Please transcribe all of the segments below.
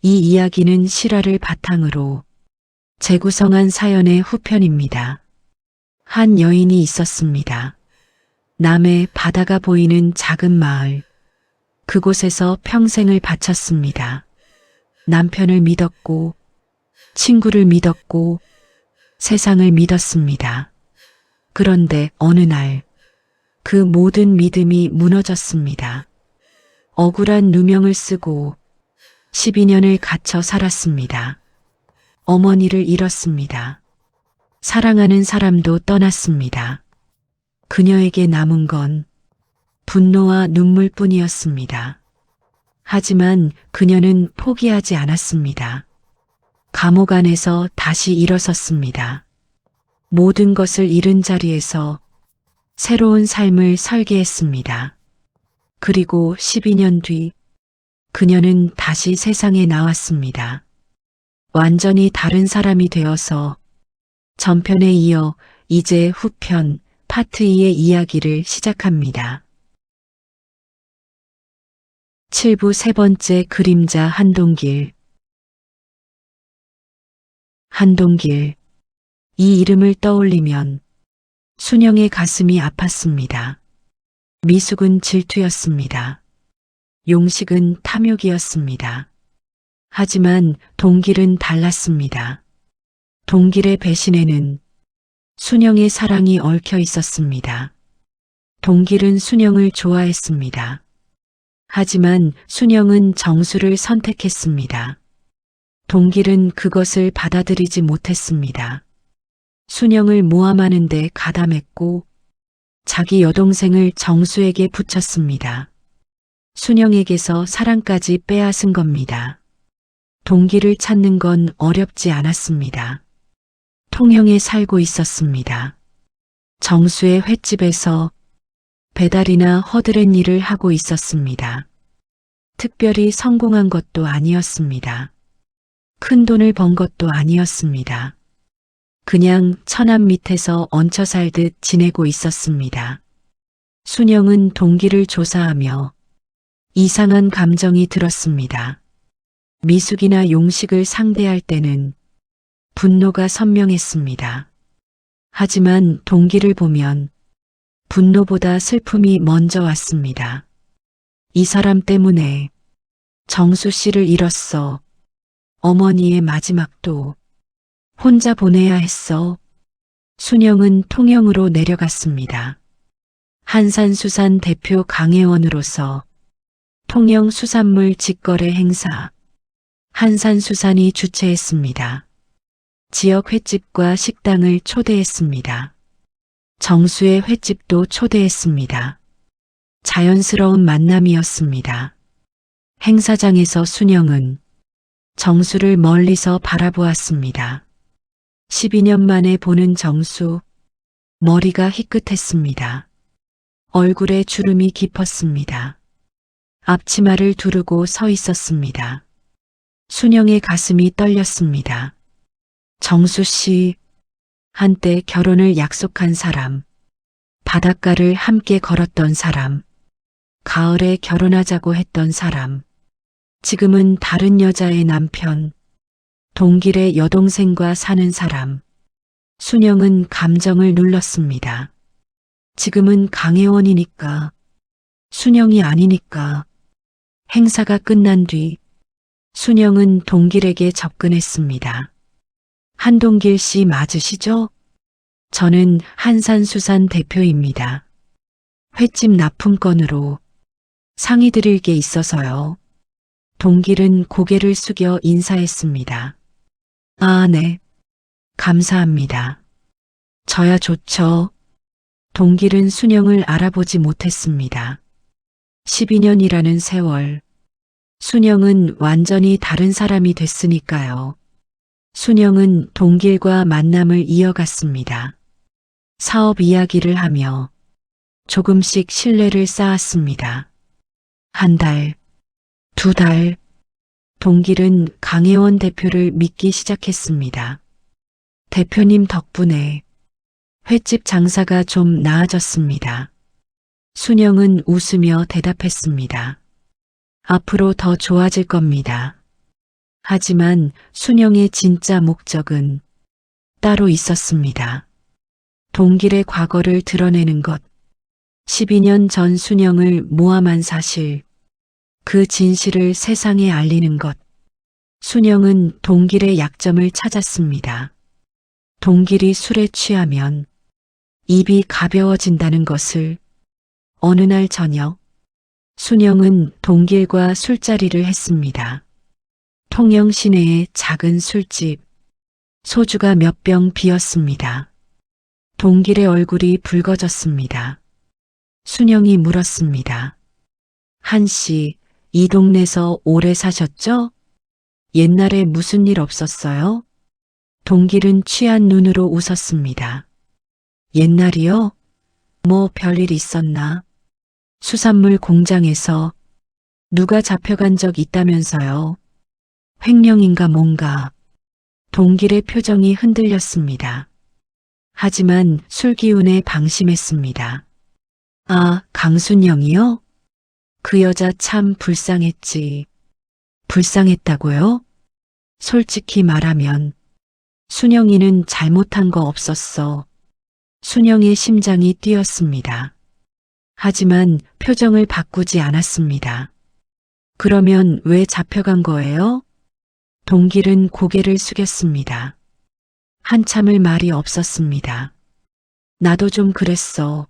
이 이야기는 실화를 바탕으로 재구성한 사연의 후편입니다. 한 여인이 있었습니다. 남해 바다가 보이는 작은 마을. 그곳에서 평생을 바쳤습니다. 남편을 믿었고, 친구를 믿었고, 세상을 믿었습니다. 그런데 어느 날, 그 모든 믿음이 무너졌습니다. 억울한 누명을 쓰고 12년을 갇혀 살았습니다. 어머니를 잃었습니다. 사랑하는 사람도 떠났습니다. 그녀에게 남은 건 분노와 눈물뿐이었습니다. 하지만 그녀는 포기하지 않았습니다. 감옥 안에서 다시 일어섰습니다. 모든 것을 잃은 자리에서 새로운 삶을 설계했습니다. 그리고 12년 뒤 그녀는 다시 세상에 나왔습니다. 완전히 다른 사람이 되어서 전편에 이어 이제 후편 파트 2의 이야기를 시작합니다. 7부 세 번째 그림자 한동길. 한동길. 이 이름을 떠올리면 순영의 가슴이 아팠습니다. 미숙은 질투였습니다. 용식은 탐욕이었습니다. 하지만 동길은 달랐습니다. 동길의 배신에는 순영의 사랑이 얽혀 있었습니다. 동길은 순영을 좋아했습니다. 하지만 순영은 정수를 선택했습니다. 동길은 그것을 받아들이지 못했습니다. 순영을 모함하는 데 가담했고 자기 여동생을 정수에게 붙였습니다. 순영에게서 사랑까지 빼앗은 겁니다. 동길을 찾는 건 어렵지 않았습니다. 통영에 살고 있었습니다. 정수의 횟집에서 배달이나 허드렛 일을 하고 있었습니다. 특별히 성공한 것도 아니었습니다. 큰 돈을 번 것도 아니었습니다. 그냥 천암 밑에서 얹혀 살듯 지내고 있었습니다. 순영은 동기를 조사하며 이상한 감정이 들었습니다. 미숙이나 용식을 상대할 때는 분노가 선명했습니다. 하지만 동기를 보면 분노보다 슬픔이 먼저 왔습니다. 이 사람 때문에 정수 씨를 잃었어. 어머니의 마지막도 혼자 보내야 했어. 순영은 통영으로 내려갔습니다. 한산수산 대표 강혜원으로서 통영 수산물 직거래 행사 한산수산이 주최했습니다. 지역 횟집과 식당을 초대했습니다. 정수의 횟집도 초대했습니다. 자연스러운 만남이었습니다. 행사장에서 순영은 정수를 멀리서 바라보았습니다. 12년 만에 보는 정수, 머리가 희끗했습니다. 얼굴에 주름이 깊었습니다. 앞치마를 두르고 서 있었습니다. 순영의 가슴이 떨렸습니다. 정수 씨, 한때 결혼을 약속한 사람, 바닷가를 함께 걸었던 사람, 가을에 결혼하자고 했던 사람, 지금은 다른 여자의 남편, 동길의 여동생과 사는 사람. 순영은 감정을 눌렀습니다. 지금은 강혜원이니까, 순영이 아니니까. 행사가 끝난 뒤 순영은 동길에게 접근했습니다. 한동길 씨 맞으시죠? 저는 한산수산 대표입니다. 횟집 납품건으로 상의 드릴 게 있어서요. 동길은 고개를 숙여 인사했습니다. 아, 네. 감사합니다. 저야 좋죠. 동길은 순영을 알아보지 못했습니다. 12년이라는 세월. 순영은 완전히 다른 사람이 됐으니까요. 순영은 동길과 만남을 이어갔습니다. 사업 이야기를 하며 조금씩 신뢰를 쌓았습니다. 한 달, 두 달, 동길은 강혜원 대표를 믿기 시작했습니다. 대표님 덕분에 횟집 장사가 좀 나아졌습니다. 순영은 웃으며 대답했습니다. 앞으로 더 좋아질 겁니다. 하지만 순영의 진짜 목적은 따로 있었습니다. 동길의 과거를 드러내는 것, 12년 전 순영을 모함한 사실, 그 진실을 세상에 알리는 것. 순영은 동길의 약점을 찾았습니다. 동길이 술에 취하면 입이 가벼워진다는 것을. 어느 날 저녁, 순영은 동길과 술자리를 했습니다. 통영 시내의 작은 술집, 소주가 몇 병 비었습니다. 동길의 얼굴이 붉어졌습니다. 순영이 물었습니다. 한씨, 이 동네에서 오래 사셨죠? 옛날에 무슨 일 없었어요? 동길은 취한 눈으로 웃었습니다. 옛날이요? 뭐 별일 있었나? 수산물 공장에서 누가 잡혀간 적 있다면서요? 횡령인가 뭔가. 동길의 표정이 흔들렸습니다. 하지만 술 기운에 방심했습니다. 아, 강순영이요? 그 여자 참 불쌍했지. 불쌍했다고요? 솔직히 말하면 순영이는 잘못한 거 없었어. 순영의 심장이 뛰었습니다. 하지만 표정을 바꾸지 않았습니다. 그러면 왜 잡혀간 거예요? 동길은 고개를 숙였습니다. 한참을 말이 없었습니다. 나도 좀 그랬어.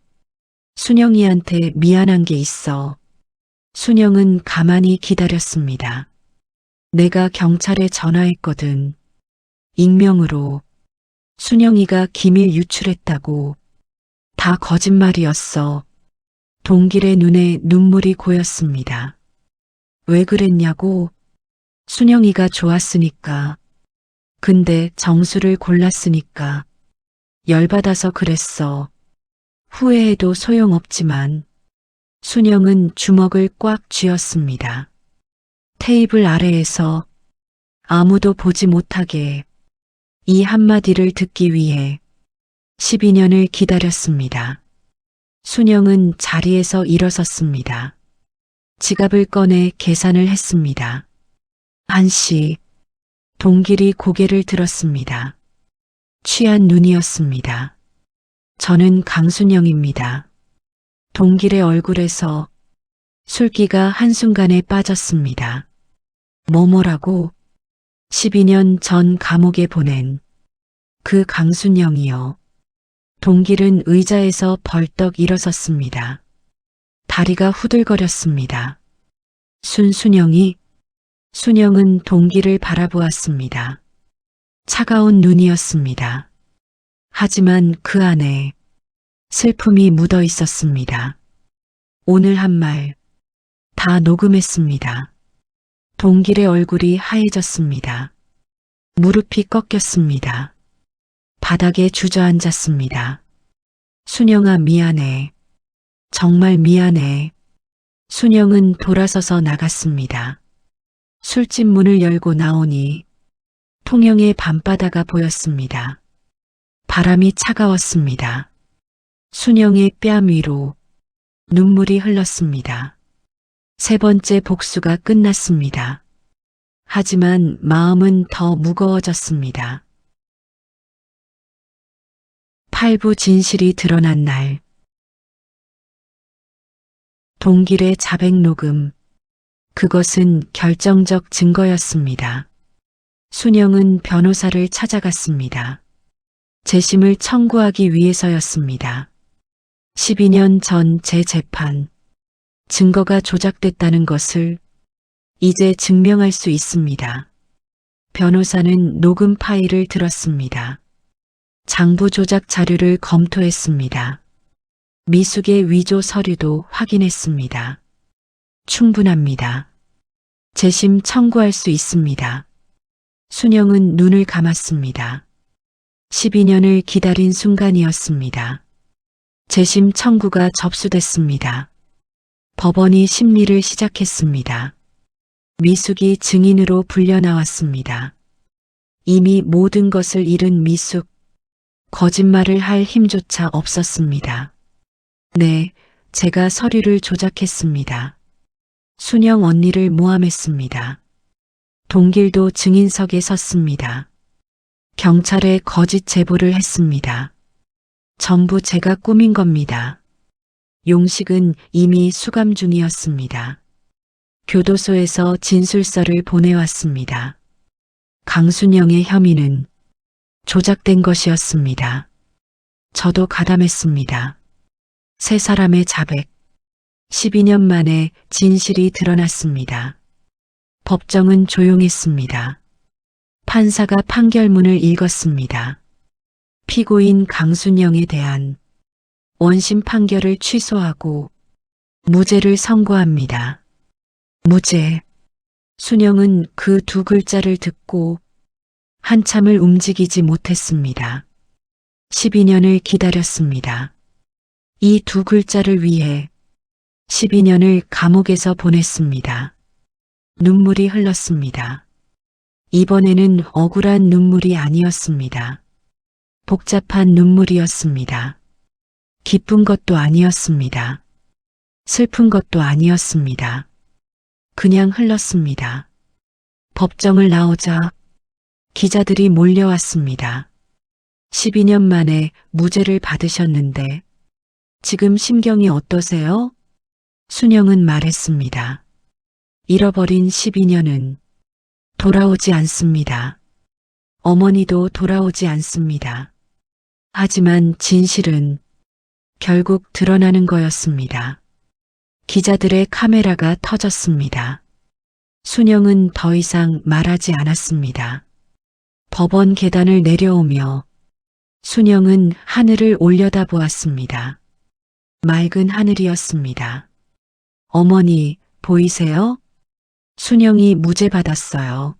순영이한테 미안한 게 있어. 순영은 가만히 기다렸습니다. 내가 경찰에 전화했거든. 익명으로. 순영이가 기밀 유출했다고. 다 거짓말이었어. 동길의 눈에 눈물이 고였습니다. 왜 그랬냐고? 순영이가 좋았으니까. 근데 정수를 골랐으니까. 열받아서 그랬어. 후회해도 소용없지만. 순영은 주먹을 꽉 쥐었습니다. 테이블 아래에서 아무도 보지 못하게 이 한마디를 듣기 위해 12년을 기다렸습니다. 순영은 자리에서 일어섰습니다. 지갑을 꺼내 계산을 했습니다. 한씨, 동길이 고개를 들었습니다. 취한 눈이었습니다. 저는 강순영입니다. 동길의 얼굴에서 술기가 한순간에 빠졌습니다. 뭐라고? 12년 전 감옥에 보낸 그 강순영이요. 동길은 의자에서 벌떡 일어섰습니다. 다리가 후들거렸습니다. 순영이? 순영은 동길을 바라보았습니다. 차가운 눈이었습니다. 하지만 그 안에 슬픔이 묻어 있었습니다. 오늘 한 말 다 녹음했습니다. 동길의 얼굴이 하얘졌습니다. 무릎이 꺾였습니다. 바닥에 주저앉았습니다. 순영아 미안해. 정말 미안해. 순영은 돌아서서 나갔습니다. 술집 문을 열고 나오니 통영의 밤바다가 보였습니다. 바람이 차가웠습니다. 순영의 뺨 위로 눈물이 흘렀습니다. 세 번째 복수가 끝났습니다. 하지만 마음은 더 무거워졌습니다. 8부 진실이 드러난 날. 동길의 자백 녹음. 그것은 결정적 증거였습니다. 순영은 변호사를 찾아갔습니다. 재심을 청구하기 위해서였습니다. 12년 전 재재판. 증거가 조작됐다는 것을 이제 증명할 수 있습니다. 변호사는 녹음 파일을 들었습니다. 장부 조작 자료를 검토했습니다. 미숙의 위조 서류도 확인했습니다. 충분합니다. 재심 청구할 수 있습니다. 순영은 눈을 감았습니다. 12년을 기다린 순간이었습니다. 재심 청구가 접수됐습니다. 법원이 심리를 시작했습니다. 미숙이 증인으로 불려 나왔습니다. 이미 모든 것을 잃은 미숙. 거짓말을 할 힘조차 없었습니다. 네, 제가 서류를 조작했습니다. 순영 언니를 모함했습니다. 동길도 증인석에 섰습니다. 경찰에 거짓 제보를 했습니다. 전부 제가 꾸민 겁니다. 용식은 이미 수감 중이었습니다. 교도소에서 진술서를 보내왔습니다. 강순영의 혐의는 조작된 것이었습니다. 저도 가담했습니다. 세 사람의 자백. 12년 만에 진실이 드러났습니다. 법정은 조용했습니다. 판사가 판결문을 읽었습니다. 피고인 강순영에 대한 원심 판결을 취소하고 무죄를 선고합니다. 무죄. 순영은 그 두 글자를 듣고 한참을 움직이지 못했습니다. 12년을 기다렸습니다. 이 두 글자를 위해 12년을 감옥에서 보냈습니다. 눈물이 흘렀습니다. 이번에는 억울한 눈물이 아니었습니다. 복잡한 눈물이었습니다. 기쁜 것도 아니었습니다. 슬픈 것도 아니었습니다. 그냥 흘렀습니다. 법정을 나오자 기자들이 몰려왔습니다. 12년 만에 무죄를 받으셨는데 지금 심경이 어떠세요? 순영은 말했습니다. 잃어버린 12년은 돌아오지 않습니다. 어머니도 돌아오지 않습니다. 하지만 진실은 결국 드러나는 거였습니다. 기자들의 카메라가 터졌습니다. 순영은 더 이상 말하지 않았습니다. 법원 계단을 내려오며 순영은 하늘을 올려다보았습니다. 맑은 하늘이었습니다. 어머니, 보이세요? 순영이 무죄 받았어요.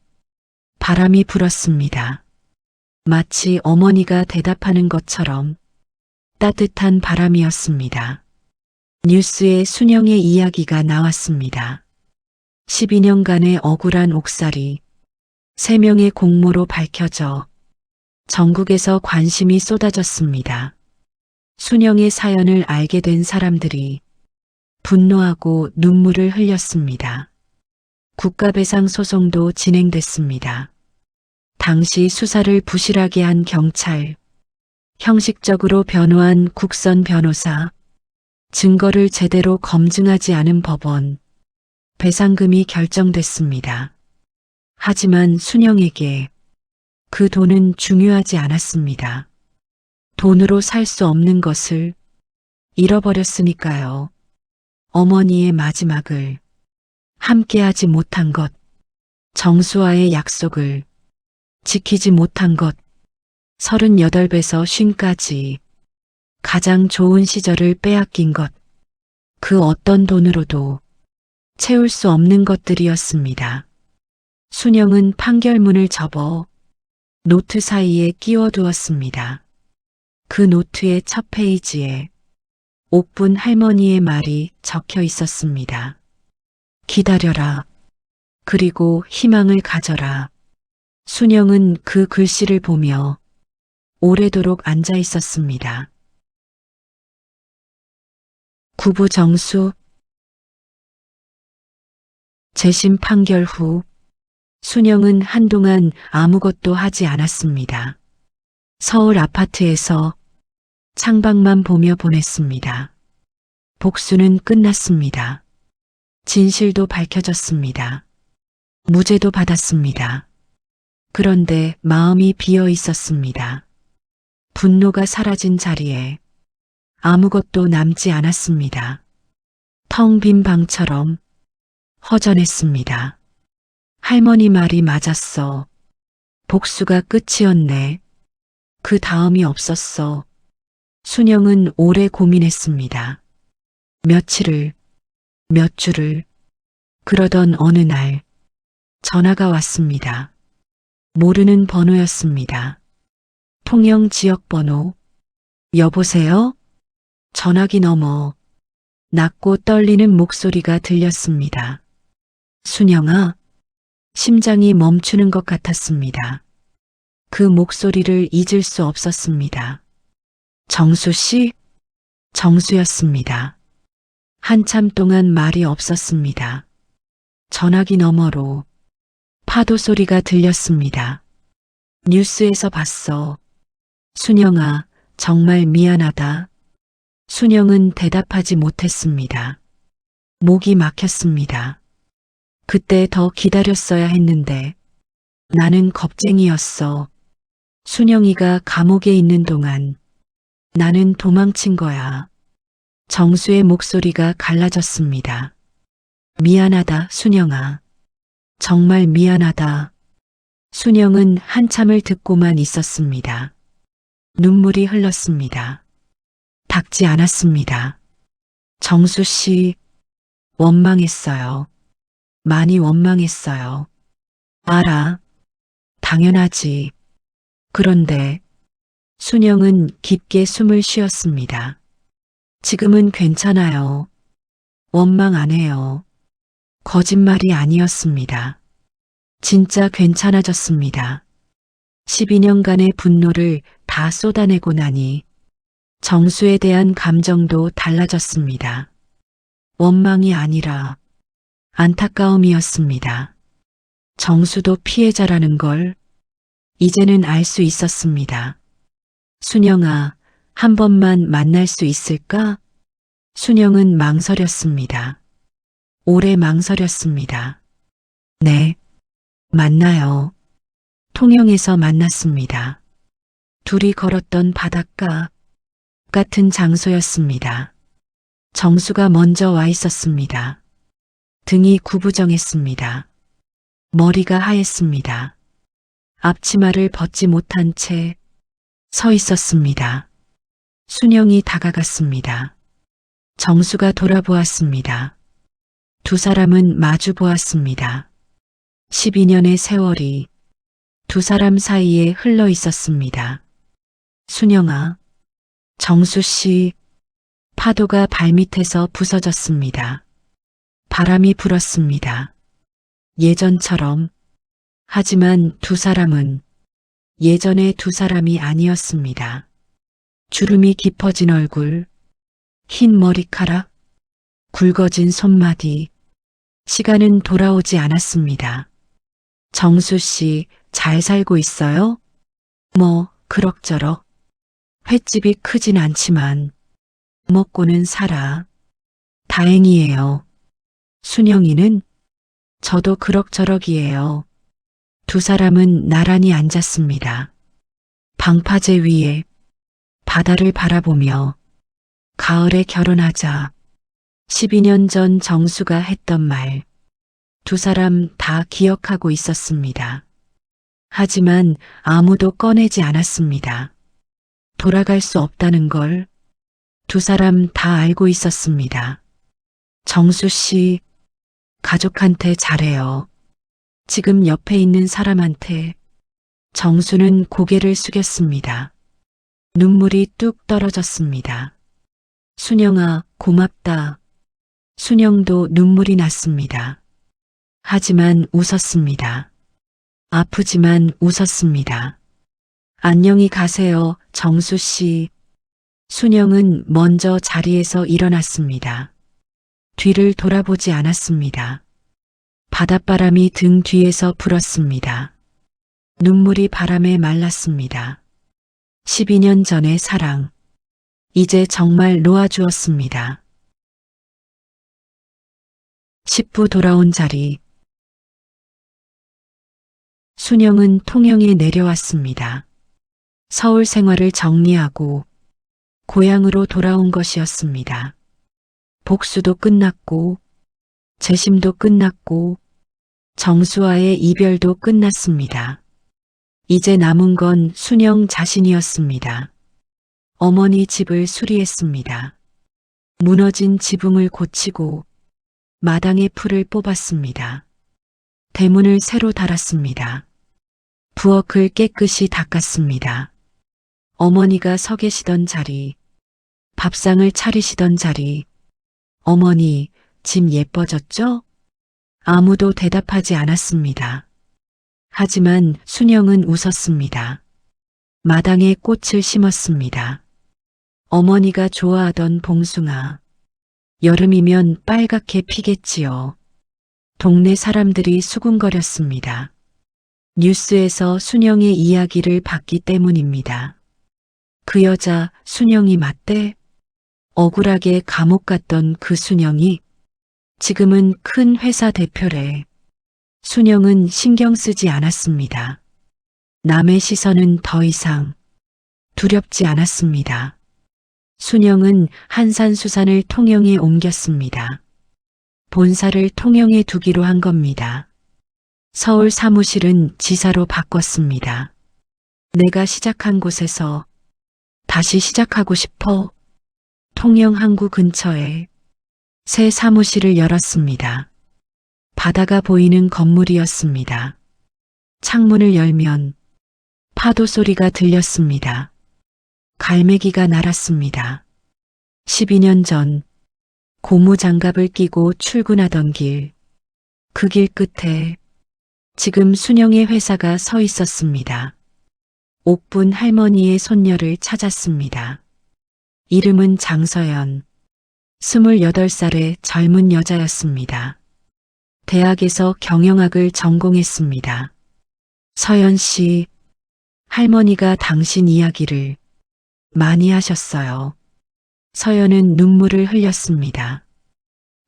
바람이 불었습니다. 마치 어머니가 대답하는 것처럼 따뜻한 바람이었습니다. 뉴스에 순영의 이야기가 나왔습니다. 12년간의 억울한 옥살이 3명의 공모로 밝혀져 전국에서 관심이 쏟아졌습니다. 순영의 사연을 알게 된 사람들이 분노하고 눈물을 흘렸습니다. 국가배상 소송도 진행됐습니다. 당시 수사를 부실하게 한 경찰, 형식적으로 변호한 국선 변호사, 증거를 제대로 검증하지 않은 법원, 배상금이 결정됐습니다. 하지만 순영에게 그 돈은 중요하지 않았습니다. 돈으로 살 수 없는 것을 잃어버렸으니까요. 어머니의 마지막을 함께하지 못한 것, 정수와의 약속을 지키지 못한 것, 38배서 쉰까지 가장 좋은 시절을 빼앗긴 것, 그 어떤 돈으로도 채울 수 없는 것들이었습니다. 순영은 판결문을 접어 노트 사이에 끼워두었습니다. 그 노트의 첫 페이지에 옥분 할머니의 말이 적혀 있었습니다. 기다려라. 그리고 희망을 가져라. 순영은 그 글씨를 보며 오래도록 앉아 있었습니다. 구부 정수. 재심 판결 후 순영은 한동안 아무것도 하지 않았습니다. 서울 아파트에서 창밖만 보며 보냈습니다. 복수는 끝났습니다. 진실도 밝혀졌습니다. 무죄도 받았습니다. 그런데 마음이 비어 있었습니다. 분노가 사라진 자리에 아무것도 남지 않았습니다. 텅 빈 방처럼 허전했습니다. 할머니 말이 맞았어. 복수가 끝이었네. 그 다음이 없었어. 순영은 오래 고민했습니다. 며칠을, 몇 주를. 그러던 어느 날 전화가 왔습니다. 모르는 번호였습니다. 통영 지역번호. 여보세요? 전화기 너머 낮고 떨리는 목소리가 들렸습니다. 순영아. 심장이 멈추는 것 같았습니다. 그 목소리를 잊을 수 없었습니다. 정수 씨? 정수였습니다. 한참 동안 말이 없었습니다. 전화기 너머로 파도 소리가 들렸습니다. 뉴스에서 봤어. 순영아, 정말 미안하다. 순영은 대답하지 못했습니다. 목이 막혔습니다. 그때 더 기다렸어야 했는데 나는 겁쟁이였어. 순영이가 감옥에 있는 동안 나는 도망친 거야. 정수의 목소리가 갈라졌습니다. 미안하다, 순영아. 정말 미안하다. 순영은 한참을 듣고만 있었습니다. 눈물이 흘렀습니다. 닦지 않았습니다. 정수 씨, 원망했어요. 많이 원망했어요. 알아. 당연하지. 그런데 순영은 깊게 숨을 쉬었습니다. 지금은 괜찮아요. 원망 안 해요. 거짓말이 아니었습니다. 진짜 괜찮아졌습니다. 12년간의 분노를 다 쏟아내고 나니 정수에 대한 감정도 달라졌습니다. 원망이 아니라 안타까움이었습니다. 정수도 피해자라는 걸 이제는 알 수 있었습니다. 순영아, 한 번만 만날 수 있을까? 순영은 망설였습니다. 오래 망설였습니다. 네, 만나요. 통영에서 만났습니다. 둘이 걸었던 바닷가 같은 장소였습니다. 정수가 먼저 와 있었습니다. 등이 구부정했습니다. 머리가 하였습니다. 앞치마를 벗지 못한 채 서 있었습니다. 순영이 다가갔습니다. 정수가 돌아보았습니다. 두 사람은 마주 보았습니다. 12년의 세월이 두 사람 사이에 흘러 있었습니다. 순영아, 정수 씨, 파도가 발밑에서 부서졌습니다. 바람이 불었습니다. 예전처럼. 하지만 두 사람은 예전의 두 사람이 아니었습니다. 주름이 깊어진 얼굴, 흰 머리카락, 굵어진 손마디. 시간은 돌아오지 않았습니다. 정수 씨, 잘 살고 있어요? 뭐, 그럭저럭. 횟집이 크진 않지만 먹고는 살아. 다행이에요. 순영이는? 저도 그럭저럭이에요. 두 사람은 나란히 앉았습니다. 방파제 위에 바다를 바라보며 가을에 결혼하자. 12년 전 정수가 했던 말, 두 사람 다 기억하고 있었습니다. 하지만 아무도 꺼내지 않았습니다. 돌아갈 수 없다는 걸 두 사람 다 알고 있었습니다. 정수 씨, 가족한테 잘해요. 지금 옆에 있는 사람한테. 정수는 고개를 숙였습니다. 눈물이 뚝 떨어졌습니다. 순영아, 고맙다. 순영도 눈물이 났습니다. 하지만 웃었습니다. 아프지만 웃었습니다. 안녕히 가세요, 정수 씨. 순영은 먼저 자리에서 일어났습니다. 뒤를 돌아보지 않았습니다. 바닷바람이 등 뒤에서 불었습니다. 눈물이 바람에 말랐습니다. 12년 전의 사랑, 이제 정말 놓아주었습니다. 10부 돌아온 자리. 순영은 통영에 내려왔습니다. 서울 생활을 정리하고 고향으로 돌아온 것이었습니다. 복수도 끝났고 재심도 끝났고 정수와의 이별도 끝났습니다. 이제 남은 건 순영 자신이었습니다. 어머니 집을 수리했습니다. 무너진 지붕을 고치고 마당의 풀을 뽑았습니다. 대문을 새로 달았습니다. 부엌을 깨끗이 닦았습니다. 어머니가 서 계시던 자리, 밥상을 차리시던 자리. 어머니, 집 예뻐졌죠? 아무도 대답하지 않았습니다. 하지만 순영은 웃었습니다. 마당에 꽃을 심었습니다. 어머니가 좋아하던 봉숭아. 여름이면 빨갛게 피겠지요. 동네 사람들이 수군거렸습니다. 뉴스에서 순영의 이야기를 봤기 때문입니다. 그 여자 순영이 맞대? 억울하게 감옥 갔던 그 순영이 지금은 큰 회사 대표래. 순영은 신경 쓰지 않았습니다. 남의 시선은 더 이상 두렵지 않았습니다. 순영은 한산수산을 통영에 옮겼습니다. 본사를 통영에 두기로 한 겁니다. 서울 사무실은 지사로 바꿨습니다. 내가 시작한 곳에서 다시 시작하고 싶어. 통영 항구 근처에 새 사무실을 열었습니다. 바다가 보이는 건물이었습니다. 창문을 열면 파도 소리가 들렸습니다. 갈매기가 날았습니다. 12년 전 고무장갑을 끼고 출근하던 길, 그 길 끝에 지금 순영의 회사가 서 있었습니다. 옥분 할머니의 손녀를 찾았습니다. 이름은 장서연, 28살의 젊은 여자였습니다. 대학에서 경영학을 전공했습니다. 서연 씨, 할머니가 당신 이야기를 많이 하셨어요. 서연은 눈물을 흘렸습니다.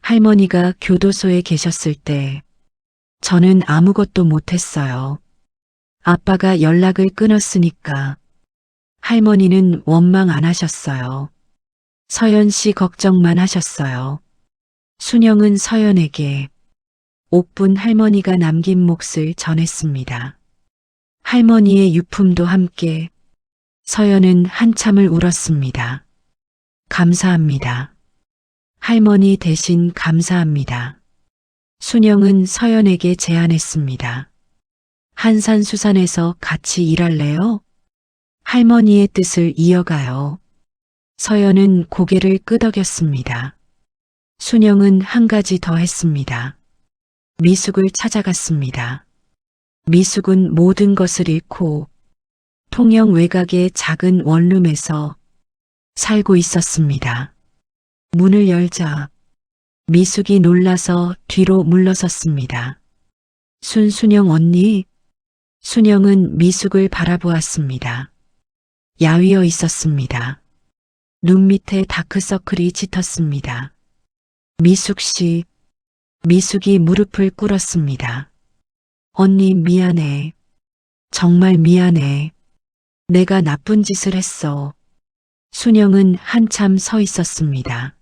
할머니가 교도소에 계셨을 때 저는 아무것도 못했어요. 아빠가 연락을 끊었으니까 할머니는 원망 안 하셨어요. 서연 씨 걱정만 하셨어요. 순영은 서연에게 옥분 할머니가 남긴 몫을 전했습니다. 할머니의 유품도 함께 서연은 한참을 울었습니다. 감사합니다. 할머니 대신 감사합니다. 순영은 서연에게 제안했습니다. 한산수산에서 같이 일할래요? 할머니의 뜻을 이어가요. 서연은 고개를 끄덕였습니다. 순영은 한 가지 더 했습니다. 미숙을 찾아갔습니다. 미숙은 모든 것을 잃고 통영 외곽의 작은 원룸에서 살고 있었습니다. 문을 열자 미숙이 놀라서 뒤로 물러섰습니다. 순영 언니? 순영은 미숙을 바라보았습니다. 야위어 있었습니다. 눈 밑에 다크서클이 짙었습니다. 미숙 씨, 미숙이 무릎을 꿇었습니다. 언니 미안해. 정말 미안해. 내가 나쁜 짓을 했어. 순영은 한참 서 있었습니다.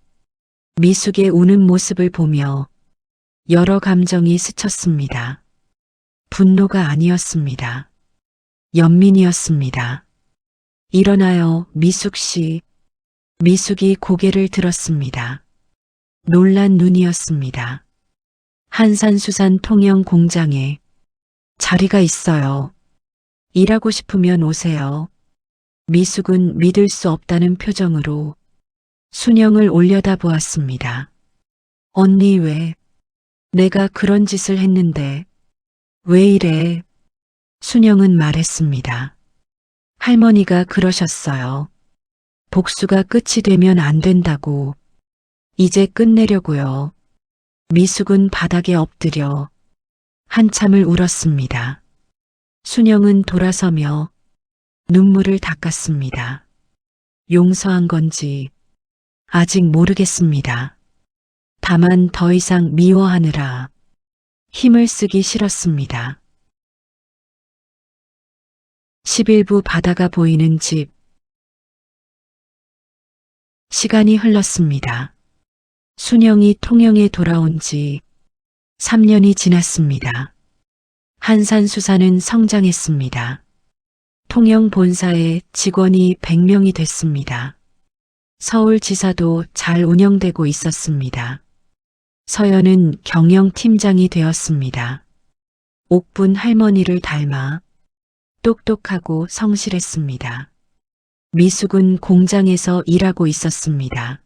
미숙의 우는 모습을 보며 여러 감정이 스쳤습니다. 분노가 아니었습니다. 연민이었습니다. 일어나요, 미숙 씨. 미숙이 고개를 들었습니다. 놀란 눈이었습니다. 한산수산 통영 공장에 자리가 있어요. 일하고 싶으면 오세요. 미숙은 믿을 수 없다는 표정으로 순영을 올려다보았습니다. 언니 왜? 내가 그런 짓을 했는데 왜 이래? 순영은 말했습니다. 할머니가 그러셨어요. 복수가 끝이 되면 안 된다고. 이제 끝내려고요. 미숙은 바닥에 엎드려 한참을 울었습니다. 순영은 돌아서며 눈물을 닦았습니다. 용서한 건지 아직 모르겠습니다. 다만 더 이상 미워하느라 힘을 쓰기 싫었습니다. 11부 바다가 보이는 집. 시간이 흘렀습니다. 순영이 통영에 돌아온 지 3년이 지났습니다. 한산수산은 성장했습니다. 통영 본사에 직원이 100명이 됐습니다. 서울지사도 잘 운영되고 있었습니다. 서연은 경영팀장이 되었습니다. 옥분 할머니를 닮아 똑똑하고 성실했습니다. 미숙은 공장에서 일하고 있었습니다.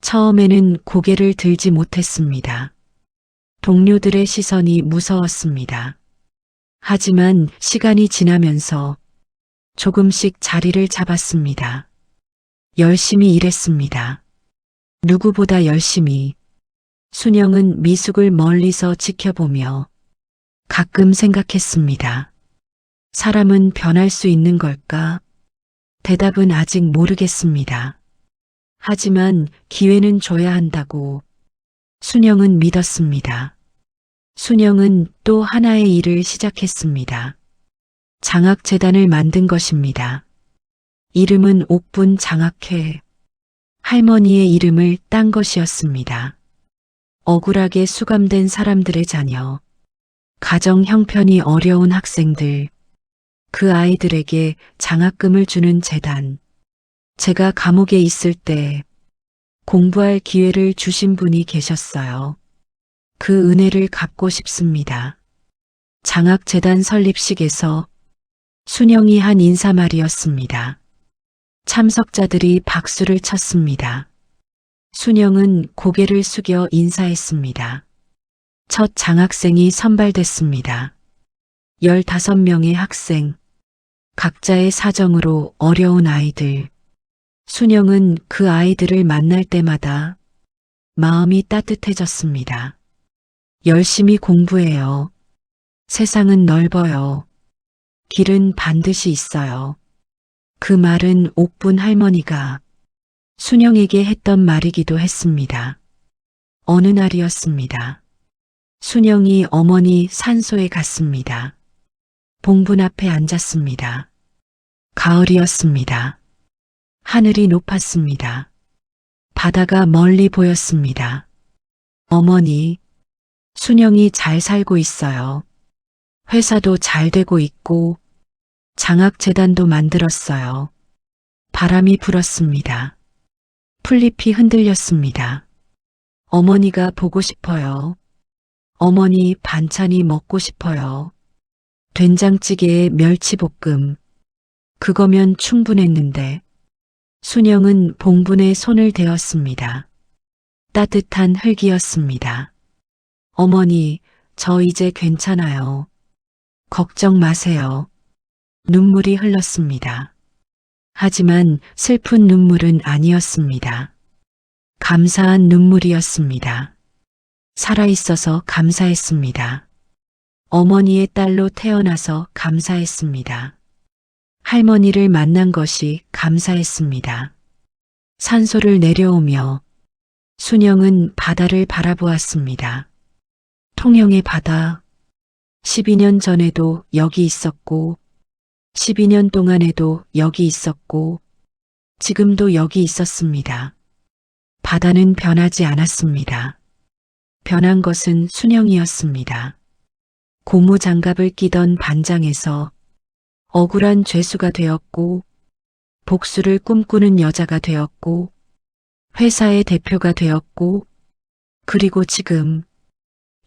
처음에는 고개를 들지 못했습니다. 동료들의 시선이 무서웠습니다. 하지만 시간이 지나면서 조금씩 자리를 잡았습니다. 열심히 일했습니다. 누구보다 열심히. 순영은 미숙을 멀리서 지켜보며 가끔 생각했습니다. 사람은 변할 수 있는 걸까? 대답은 아직 모르겠습니다. 하지만 기회는 줘야 한다고 순영은 믿었습니다. 순영은 또 하나의 일을 시작했습니다. 장학재단을 만든 것입니다. 이름은 옥분 장학회. 할머니의 이름을 딴 것이었습니다. 억울하게 수감된 사람들의 자녀, 가정 형편이 어려운 학생들, 그 아이들에게 장학금을 주는 재단. 제가 감옥에 있을 때 공부할 기회를 주신 분이 계셨어요. 그 은혜를 갚고 싶습니다. 장학재단 설립식에서 순영이 한 인사말이었습니다. 참석자들이 박수를 쳤습니다. 순영은 고개를 숙여 인사했습니다. 첫 장학생이 선발됐습니다. 15명의 학생, 각자의 사정으로 어려운 아이들. 순영은 그 아이들을 만날 때마다 마음이 따뜻해졌습니다. 열심히 공부해요. 세상은 넓어요. 길은 반드시 있어요. 그 말은 옥분 할머니가 순영에게 했던 말이기도 했습니다. 어느 날이었습니다. 순영이 어머니 산소에 갔습니다. 봉분 앞에 앉았습니다. 가을이었습니다. 하늘이 높았습니다. 바다가 멀리 보였습니다. 어머니, 순영이 잘 살고 있어요. 회사도 잘 되고 있고 장학재단도 만들었어요. 바람이 불었습니다. 풀잎이 흔들렸습니다. 어머니가 보고 싶어요. 어머니 반찬이 먹고 싶어요. 된장찌개에 멸치볶음. 그거면 충분했는데 순영은 봉분에 손을 대었습니다. 따뜻한 흙이었습니다. 어머니, 저 이제 괜찮아요. 걱정 마세요. 눈물이 흘렀습니다. 하지만 슬픈 눈물은 아니었습니다. 감사한 눈물이었습니다. 살아있어서 감사했습니다. 어머니의 딸로 태어나서 감사했습니다. 할머니를 만난 것이 감사했습니다. 산소를 내려오며 순영은 바다를 바라보았습니다. 통영의 바다. 12년 전에도 여기 있었고 12년 동안에도 여기 있었고 지금도 여기 있었습니다. 바다는 변하지 않았습니다. 변한 것은 순영이었습니다. 고무장갑을 끼던 반장에서 억울한 죄수가 되었고 복수를 꿈꾸는 여자가 되었고 회사의 대표가 되었고 그리고 지금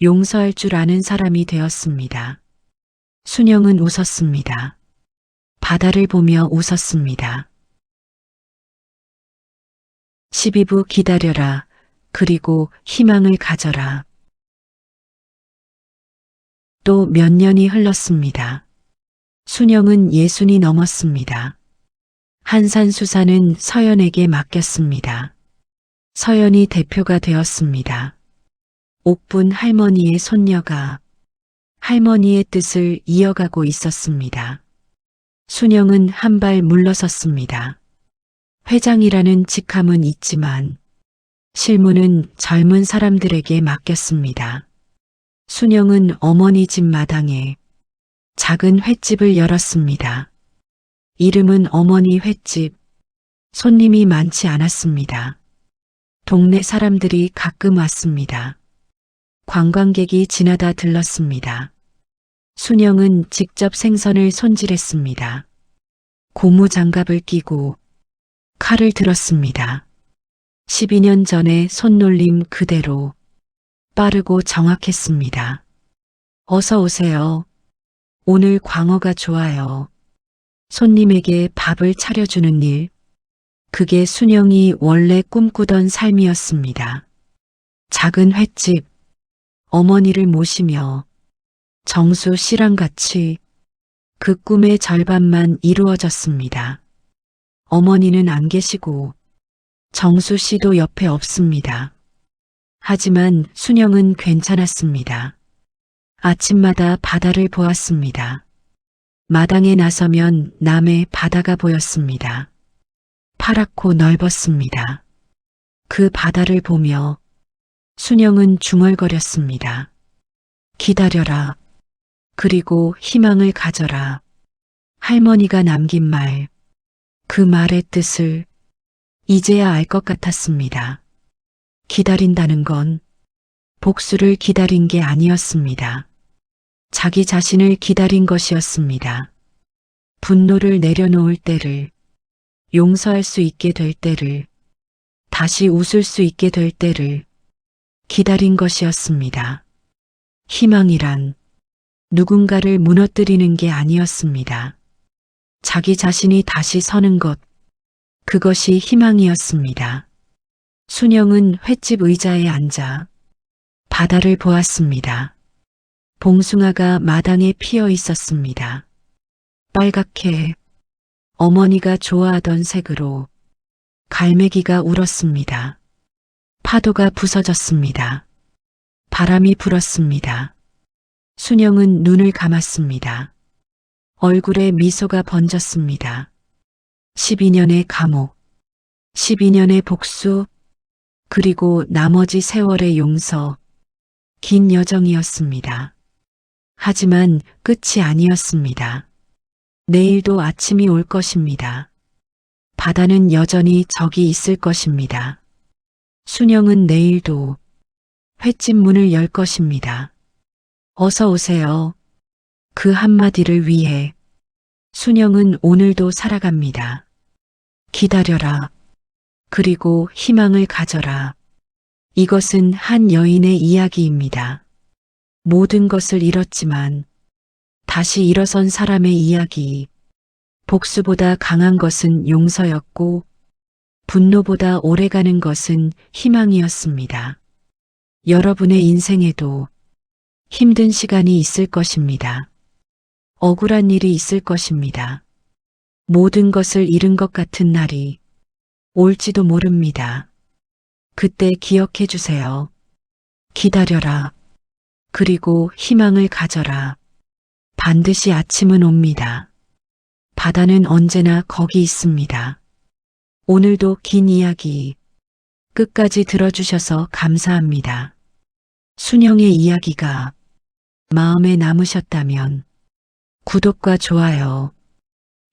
용서할 줄 아는 사람이 되었습니다. 순영은 웃었습니다. 바다를 보며 웃었습니다. 12부 기다려라. 그리고 희망을 가져라. 또 몇 년이 흘렀습니다. 순영은 60이 넘었습니다. 한산수사는 서연에게 맡겼습니다. 서연이 대표가 되었습니다. 옥분 할머니의 손녀가 할머니의 뜻을 이어가고 있었습니다. 순영은 한 발 물러섰습니다. 회장이라는 직함은 있지만 실무는 젊은 사람들에게 맡겼습니다. 순영은 어머니 집 마당에 작은 횟집을 열었습니다. 이름은 어머니 횟집. 손님이 많지 않았습니다. 동네 사람들이 가끔 왔습니다. 관광객이 지나다 들렀습니다. 순영은 직접 생선을 손질했습니다. 고무장갑을 끼고 칼을 들었습니다. 12년 전에 손놀림 그대로 빠르고 정확했습니다. 어서 오세요. 오늘 광어가 좋아요. 손님에게 밥을 차려주는 일. 그게 순영이 원래 꿈꾸던 삶이었습니다. 작은 횟집, 어머니를 모시며 정수 씨랑 같이 그 꿈의 절반만 이루어졌습니다. 어머니는 안 계시고 정수 씨도 옆에 없습니다. 하지만 순영은 괜찮았습니다. 아침마다 바다를 보았습니다. 마당에 나서면 남해 바다가 보였습니다. 파랗고 넓었습니다. 그 바다를 보며 순영은 중얼거렸습니다. 기다려라. 그리고 희망을 가져라. 할머니가 남긴 말, 그 말의 뜻을 이제야 알 것 같았습니다. 기다린다는 건 복수를 기다린 게 아니었습니다. 자기 자신을 기다린 것이었습니다. 분노를 내려놓을 때를, 용서할 수 있게 될 때를, 다시 웃을 수 있게 될 때를 기다린 것이었습니다. 희망이란 누군가를 무너뜨리는 게 아니었습니다. 자기 자신이 다시 서는 것, 그것이 희망이었습니다. 순영은 횟집 의자에 앉아 바다를 보았습니다. 봉숭아가 마당에 피어 있었습니다. 빨갛게 어머니가 좋아하던 색으로 갈매기가 울었습니다. 파도가 부서졌습니다. 바람이 불었습니다. 순영은 눈을 감았습니다. 얼굴에 미소가 번졌습니다. 12년의 감옥, 12년의 복수, 그리고 나머지 세월의 용서, 긴 여정이었습니다. 하지만 끝이 아니었습니다. 내일도 아침이 올 것입니다. 바다는 여전히 저기 있을 것입니다. 순영은 내일도 횟집 문을 열 것입니다. 어서 오세요. 그 한마디를 위해 순영은 오늘도 살아갑니다. 기다려라. 그리고 희망을 가져라. 이것은 한 여인의 이야기입니다. 모든 것을 잃었지만 다시 일어선 사람의 이야기. 복수보다 강한 것은 용서였고 분노보다 오래가는 것은 희망이었습니다. 여러분의 인생에도 힘든 시간이 있을 것입니다. 억울한 일이 있을 것입니다. 모든 것을 잃은 것 같은 날이 올지도 모릅니다. 그때 기억해 주세요. 기다려라. 그리고 희망을 가져라. 반드시 아침은 옵니다. 바다는 언제나 거기 있습니다. 오늘도 긴 이야기 끝까지 들어주셔서 감사합니다. 순영의 이야기가 마음에 남으셨다면 구독과 좋아요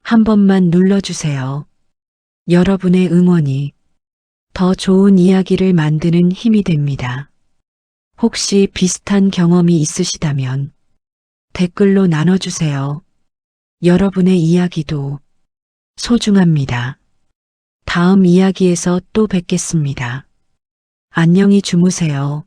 한 번만 눌러주세요. 여러분의 응원이 더 좋은 이야기를 만드는 힘이 됩니다. 혹시 비슷한 경험이 있으시다면 댓글로 나눠주세요. 여러분의 이야기도 소중합니다. 다음 이야기에서 또 뵙겠습니다. 안녕히 주무세요.